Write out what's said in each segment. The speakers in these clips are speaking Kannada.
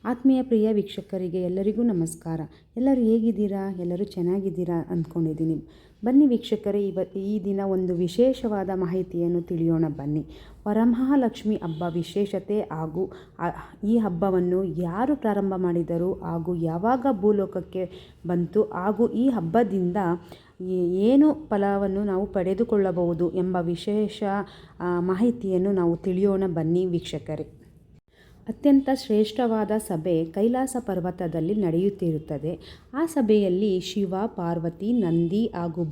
ಆತ್ಮೀಯ ಪ್ರಿಯ ವೀಕ್ಷಕರಿಗೆ ಎಲ್ಲರಿಗೂ ನಮಸ್ಕಾರ. ಎಲ್ಲರೂ ಹೇಗಿದ್ದೀರಾ? ಎಲ್ಲರೂ ಚೆನ್ನಾಗಿದ್ದೀರಾ ಅಂದ್ಕೊಂಡಿದ್ದೀನಿ. ಬನ್ನಿ ವೀಕ್ಷಕರೇ, ಈ ದಿನ ಒಂದು ವಿಶೇಷವಾದ ಮಾಹಿತಿಯನ್ನು ತಿಳಿಯೋಣ ಬನ್ನಿ. ವರಮಹಾಲಕ್ಷ್ಮಿ ಹಬ್ಬ ವಿಶೇಷತೆ ಹಾಗೂ ಈ ಹಬ್ಬವನ್ನು ಯಾರು ಪ್ರಾರಂಭ ಮಾಡಿದರು ಹಾಗೂ ಯಾವಾಗ ಭೂಲೋಕಕ್ಕೆ ಬಂತು ಹಾಗೂ ಈ ಹಬ್ಬದಿಂದ ಏನು ಫಲವನ್ನು ನಾವು ಪಡೆದುಕೊಳ್ಳಬಹುದು ಎಂಬ ವಿಶೇಷ ಮಾಹಿತಿಯನ್ನು ನಾವು ತಿಳಿಯೋಣ ಬನ್ನಿ ವೀಕ್ಷಕರೇ. ಅತ್ಯಂತ ಶ್ರೇಷ್ಠವಾದ ಸಭೆ ಕೈಲಾಸ ಪರ್ವತದಲ್ಲಿ ನಡೆಯುತ್ತಿರುತ್ತದೆ. ಆ ಸಭೆಯಲ್ಲಿ ಶಿವ, ಪಾರ್ವತಿ, ನಂದಿ ಹಾಗೂ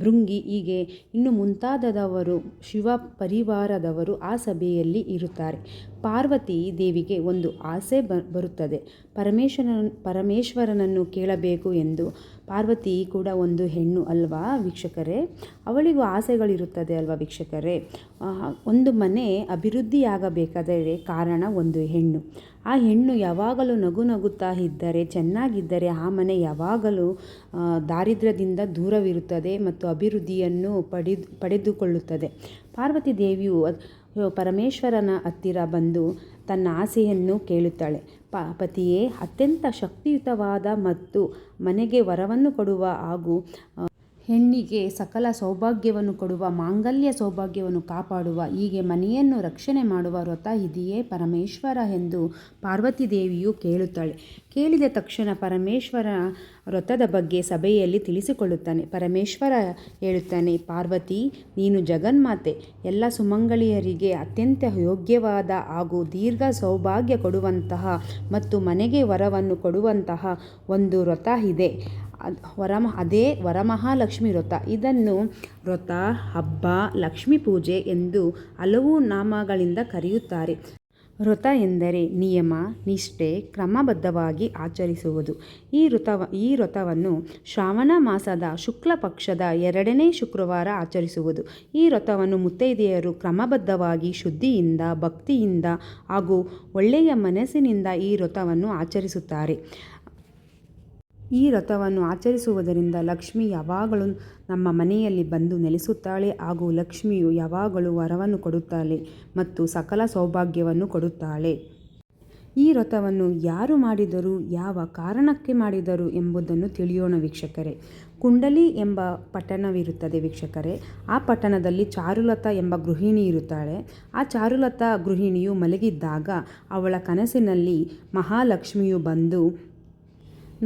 ಭೃಂಗಿ ಹೀಗೆ ಇನ್ನು ಮುಂತಾದವರು ಶಿವ ಪರಿವಾರದವರು ಆ ಸಭೆಯಲ್ಲಿ ಇರುತ್ತಾರೆ. ಪಾರ್ವತಿ ದೇವಿಗೆ ಒಂದು ಆಸೆ ಬರುತ್ತದೆ. ಪರಮೇಶ್ವರನನ್ನು ಕೇಳಬೇಕು ಎಂದು. ಪಾರ್ವತಿ ಕೂಡ ಒಂದು ಹೆಣ್ಣು ಅಲ್ವಾ ವೀಕ್ಷಕರೇ? ಅವಳಿಗೂ ಆಸೆಗಳಿರುತ್ತದೆ ಅಲ್ವಾ ವೀಕ್ಷಕರೇ? ಒಂದು ಮನೆ ಅಭಿವೃದ್ಧಿಯಾಗಬೇಕಾದರೆ ಕಾರಣ ಒಂದು ಹೆಣ್ಣು. ಆ ಹೆಣ್ಣು ಯಾವಾಗಲೂ ನಗುತ್ತಾ ಇದ್ದರೆ, ಚೆನ್ನಾಗಿದ್ದರೆ ಆ ಮನೆ ಯಾವಾಗಲೂ ದಾರಿದ್ರ್ಯದಿಂದ ದೂರವಿರುತ್ತದೆ ಮತ್ತು ಅಭಿವೃದ್ಧಿಯನ್ನು ಪಡೆದುಕೊಳ್ಳುತ್ತದೆ. ಪಾರ್ವತಿ ದೇವಿಯು ಪರಮೇಶ್ವರನ ಹತ್ತಿರ ಬಂದು ತನ್ನ ಆಸೆಯನ್ನು ಕೇಳುತ್ತಾಳೆ. ಪತಿಯೇ, ಅತ್ಯಂತ ಶಕ್ತಿಯುತವಾದ ಮತ್ತು ಮನೆಗೆ ವರವನ್ನು ಕೊಡುವ ಹಾಗೂ ಹೆಣ್ಣಿಗೆ ಸಕಲ ಸೌಭಾಗ್ಯವನ್ನು ಕೊಡುವ, ಮಾಂಗಲ್ಯ ಸೌಭಾಗ್ಯವನ್ನು ಕಾಪಾಡುವ, ಹೀಗೆ ಮನೆಯನ್ನು ರಕ್ಷಣೆ ಮಾಡುವ ವ್ರತ ಇದೆಯೇ ಪರಮೇಶ್ವರ ಎಂದು ಪಾರ್ವತಿ ದೇವಿಯು ಕೇಳುತ್ತಾಳೆ. ಕೇಳಿದ ತಕ್ಷಣ ಪರಮೇಶ್ವರ ವ್ರತದ ಬಗ್ಗೆ ಸಭೆಯಲ್ಲಿ ತಿಳಿಸಿಕೊಳ್ಳುತ್ತಾನೆ. ಪರಮೇಶ್ವರ ಹೇಳುತ್ತಾನೆ, ಪಾರ್ವತಿ, ನೀನು ಜಗನ್ಮಾತೆ. ಎಲ್ಲ ಸುಮಂಗಳಿಯರಿಗೆ ಅತ್ಯಂತ ಯೋಗ್ಯವಾದ ಹಾಗೂ ದೀರ್ಘ ಸೌಭಾಗ್ಯ ಕೊಡುವಂತಹ ಮತ್ತು ಮನೆಗೆ ವರವನ್ನು ಕೊಡುವಂತಹ ಒಂದು ವ್ರತ ಇದೆ. ಅದೇ ವರಮಹಾಲಕ್ಷ್ಮಿ ವ್ರತ. ಇದನ್ನು ವ್ರತ, ಹಬ್ಬ, ಲಕ್ಷ್ಮೀ ಪೂಜೆ ಎಂದು ಹಲವು ನಾಮಗಳಿಂದ ಕರೆಯುತ್ತಾರೆ. ವ್ರತ ಎಂದರೆ ನಿಯಮ, ನಿಷ್ಠೆ, ಕ್ರಮಬದ್ಧವಾಗಿ ಆಚರಿಸುವುದು. ಈ ವ್ರತವನ್ನು ಶ್ರಾವಣ ಮಾಸದ ಶುಕ್ಲ ಪಕ್ಷದ 2ನೇ ಶುಕ್ರವಾರ ಆಚರಿಸುವುದು. ಈ ವ್ರತವನ್ನು ಮುತ್ತೈದೆಯರು ಕ್ರಮಬದ್ಧವಾಗಿ ಶುದ್ಧಿಯಿಂದ, ಭಕ್ತಿಯಿಂದ ಹಾಗೂ ಒಳ್ಳೆಯ ಮನಸ್ಸಿನಿಂದ ಈ ವ್ರತವನ್ನು ಆಚರಿಸುತ್ತಾರೆ. ಈ ವ್ರತವನ್ನು ಆಚರಿಸುವುದರಿಂದ ಲಕ್ಷ್ಮಿ ಯಾವಾಗಲೂ ನಮ್ಮ ಮನೆಯಲ್ಲಿ ಬಂದು ನೆಲೆಸುತ್ತಾಳೆ ಹಾಗೂ ಲಕ್ಷ್ಮಿಯು ಯಾವಾಗಲೂ ವರವನ್ನು ಕೊಡುತ್ತಾಳೆ ಮತ್ತು ಸಕಲ ಸೌಭಾಗ್ಯವನ್ನು ಕೊಡುತ್ತಾಳೆ. ಈ ವ್ರತವನ್ನು ಯಾರು ಮಾಡಿದರು, ಯಾವ ಕಾರಣಕ್ಕೆ ಮಾಡಿದರು ಎಂಬುದನ್ನು ತಿಳಿಯೋಣ ವೀಕ್ಷಕರೇ. ಕುಂಡಲಿ ಎಂಬ ಪಟ್ಟಣವಿರುತ್ತದೆ ವೀಕ್ಷಕರೇ. ಆ ಪಟ್ಟಣದಲ್ಲಿ ಚಾರುಲತಾ ಎಂಬ ಗೃಹಿಣಿ ಇರುತ್ತಾಳೆ. ಆ ಚಾರುಲತಾ ಗೃಹಿಣಿಯು ಮಲಗಿದ್ದಾಗ ಅವಳ ಕನಸಿನಲ್ಲಿ ಮಹಾಲಕ್ಷ್ಮಿಯು ಬಂದು,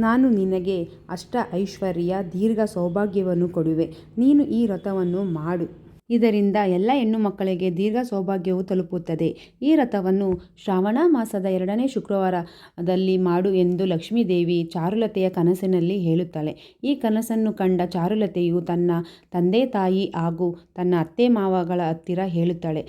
ನಾನು ನಿನಗೆ ಅಷ್ಟ ಐಶ್ವರ್ಯ, ದೀರ್ಘ ಸೌಭಾಗ್ಯವನ್ನು ಕೊಡುವೆ. ನೀನು ಈ ವ್ರತವನ್ನು ಮಾಡು. ಇದರಿಂದ ಎಲ್ಲ ಹೆಣ್ಣು ಮಕ್ಕಳಿಗೆ ದೀರ್ಘ ಸೌಭಾಗ್ಯವು ತಲುಪುತ್ತದೆ. ಈ ವ್ರತವನ್ನು ಶ್ರಾವಣ ಮಾಸದ 2ನೇ ಶುಕ್ರವಾರದಲ್ಲಿ ಮಾಡು ಎಂದು ಲಕ್ಷ್ಮೀದೇವಿ ಚಾರುಲತೆಯ ಕನಸಿನಲ್ಲಿ ಹೇಳುತ್ತಾಳೆ. ಈ ಕನಸನ್ನು ಕಂಡ ಚಾರುಲತೆಯು ತನ್ನ ತಂದೆ ತಾಯಿ ಹಾಗೂ ತನ್ನ ಅತ್ತೆ ಮಾವಗಳ ಹತ್ತಿರ ಹೇಳುತ್ತಾಳೆ.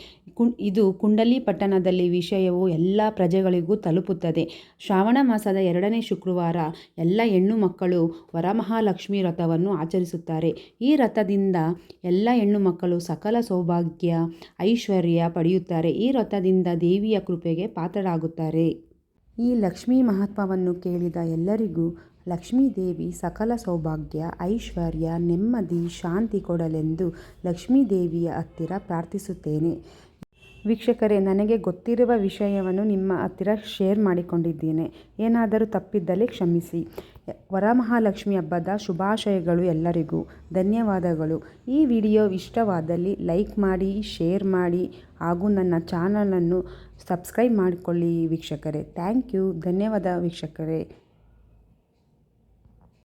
ಇದು ಕುಂಡಲಿ ಪಟ್ಟಣದಲ್ಲಿ ವಿಷಯವು ಎಲ್ಲ ಪ್ರಜೆಗಳಿಗೂ ತಲುಪುತ್ತದೆ. ಶ್ರಾವಣ ಮಾಸದ 2ನೇ ಶುಕ್ರವಾರ ಎಲ್ಲ ಹೆಣ್ಣು ಮಕ್ಕಳು ವರಮಹಾಲಕ್ಷ್ಮಿ ವ್ರತವನ್ನು ಆಚರಿಸುತ್ತಾರೆ. ಈ ವ್ರತದಿಂದ ಎಲ್ಲ ಹೆಣ್ಣು ಮಕ್ಕಳು ಸಕಲ ಸೌಭಾಗ್ಯ, ಐಶ್ವರ್ಯ ಪಡೆಯುತ್ತಾರೆ. ಈ ವ್ರತದಿಂದ ದೇವಿಯ ಕೃಪೆಗೆ ಪಾತ್ರರಾಗುತ್ತಾರೆ. ಈ ಲಕ್ಷ್ಮೀ ಮಹತ್ವವನ್ನು ಕೇಳಿದ ಎಲ್ಲರಿಗೂ ಲಕ್ಷ್ಮೀದೇವಿ ಸಕಲ ಸೌಭಾಗ್ಯ, ಐಶ್ವರ್ಯ, ನೆಮ್ಮದಿ, ಶಾಂತಿ ಕೊಡಲೆಂದು ಲಕ್ಷ್ಮೀದೇವಿಯ ಹತ್ತಿರ ಪ್ರಾರ್ಥಿಸುತ್ತೇನೆ. ವೀಕ್ಷಕರೇ, ನನಗೆ ಗೊತ್ತಿರುವ ವಿಷಯವನ್ನು ನಿಮ್ಮ ಹತ್ತಿರ ಶೇರ್ ಮಾಡಿಕೊಂಡಿದ್ದೇನೆ. ಏನಾದರೂ ತಪ್ಪಿದ್ದಲ್ಲಿ ಕ್ಷಮಿಸಿ. ವರಮಹಾಲಕ್ಷ್ಮಿ ಹಬ್ಬದ ಶುಭಾಶಯಗಳು ಎಲ್ಲರಿಗೂ. ಧನ್ಯವಾದಗಳು. ಈ ವಿಡಿಯೋ ಇಷ್ಟವಾದಲ್ಲಿ ಲೈಕ್ ಮಾಡಿ, ಶೇರ್ ಮಾಡಿ ಹಾಗೂ ನನ್ನ ಚಾನಲನ್ನು ಸಬ್ಸ್ಕ್ರೈಬ್ ಮಾಡಿಕೊಳ್ಳಿ ವೀಕ್ಷಕರೇ. Thank you. ಧನ್ಯವಾದ ವೀಕ್ಷಕರೇ.